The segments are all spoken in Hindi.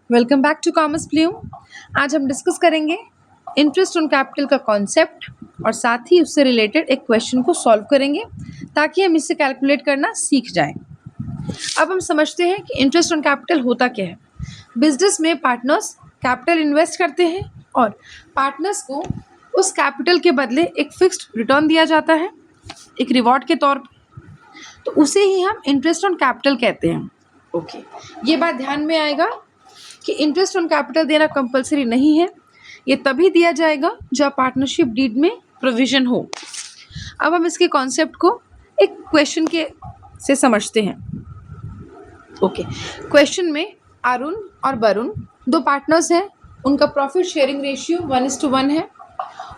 Welcome back to Commerce Bloom. आज हम डिस्कस करेंगे इंटरेस्ट ऑन कैपिटल का कॉन्सेप्ट और साथ ही उससे रिलेटेड एक क्वेश्चन को सॉल्व करेंगे ताकि हम इससे कैलकुलेट करना सीख जाएं। अब हम समझते हैं कि इंटरेस्ट ऑन कैपिटल होता क्या है। बिजनेस में पार्टनर्स कैपिटल इन्वेस्ट करते हैं और पार्टनर्स को उस कैपिटल के बदले एक फिक्स्ड रिटर्न दिया जाता है, एक रिवॉर्ड के तौर पर। तो उसे ही हम इंटरेस्ट ऑन कैपिटल कहते हैं। ओके, ये बात ध्यान में आएगा कि इंटरेस्ट ऑन कैपिटल देना कंपलसरी नहीं है, ये तभी दिया जाएगा जब पार्टनरशिप डीड में प्रोविजन हो। अब हम इसके कॉन्सेप्ट को एक क्वेश्चन के से समझते हैं। ओके, क्वेश्चन में अरुण और वरुण दो पार्टनर्स हैं, उनका प्रॉफिट शेयरिंग रेशियो 1:1 है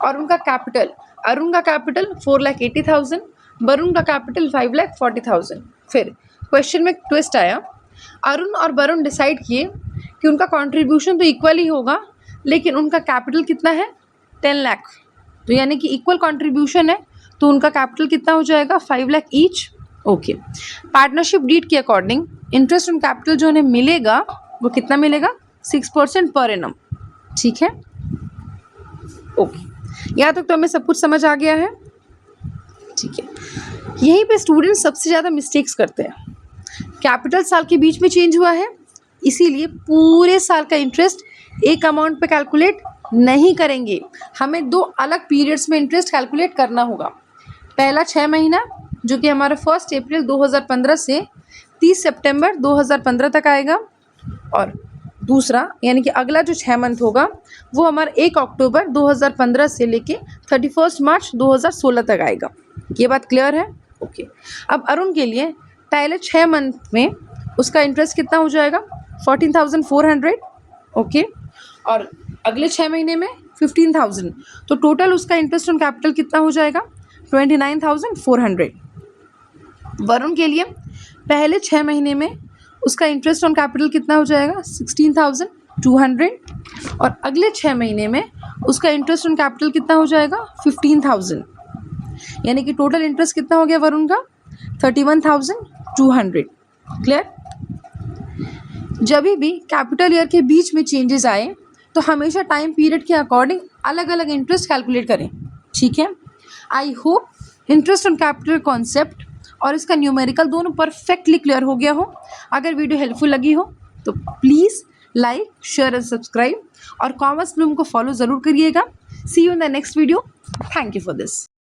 और उनका कैपिटल, अरुण का कैपिटल 4,80,000, वरुण का कैपिटल 5,40,000। फिर क्वेश्चन में ट्विस्ट आया, अरुण और वरुण डिसाइड किए कि उनका कंट्रीब्यूशन तो इक्वल ही होगा, लेकिन उनका कैपिटल कितना है 10 लाख, तो यानी कि इक्वल कंट्रीब्यूशन है, तो उनका कैपिटल कितना हो जाएगा 5 lakh each. Okay, partnership deed के अकॉर्डिंग इंटरेस्ट ऑन कैपिटल जो उन्हें मिलेगा वो कितना मिलेगा 6% पर एनम। ठीक है, ओके, यहाँ तक तो हमें सब कुछ समझ आ गया है। ठीक है, यहीं पे स्टूडेंट्स सबसे ज़्यादा मिस्टेक्स करते हैं। कैपिटल साल के बीच में चेंज हुआ है, इसीलिए पूरे साल का इंटरेस्ट एक अमाउंट पे कैलकुलेट नहीं करेंगे, हमें दो अलग पीरियड्स में इंटरेस्ट कैलकुलेट करना होगा। पहला 6 महीना जो कि हमारा 1 अप्रैल 2015 से 30 सितंबर 2015 तक आएगा, और दूसरा यानी कि अगला जो 6 मंथ होगा वो हमारा 1 अक्टूबर 2015 से लेके 31 मार्च 2016 तक आएगा। ये बात क्लियर है? ओके, अब अरुण के लिए पहले 6 मंथ में उसका इंटरेस्ट कितना हो जाएगा 14,400। ओके, और अगले 6 महीने में 15,000, तो टोटल उसका इंटरेस्ट ऑन कैपिटल कितना हो जाएगा 29,400। वरुण के लिए पहले 6 महीने में उसका इंटरेस्ट ऑन कैपिटल कितना हो जाएगा 16,200, और अगले 6 महीने में उसका इंटरेस्ट ऑन कैपिटल कितना हो जाएगा 15,000, यानी कि टोटल इंटरेस्ट कितना हो गया वरुण का 31,200। क्लियर? जब भी कैपिटल ईयर के बीच में चेंजेस आए तो हमेशा टाइम पीरियड के अकॉर्डिंग अलग अलग इंटरेस्ट कैलकुलेट करें। ठीक है, I hope interest on capital concept और इसका न्यूमेरिकल दोनों परफेक्टली क्लियर हो गया हो। अगर वीडियो हेल्पफुल लगी हो तो please like, share and subscribe, और कॉमर्स ब्लूम को फॉलो ज़रूर करिएगा। See you in the next video. Thank you for this.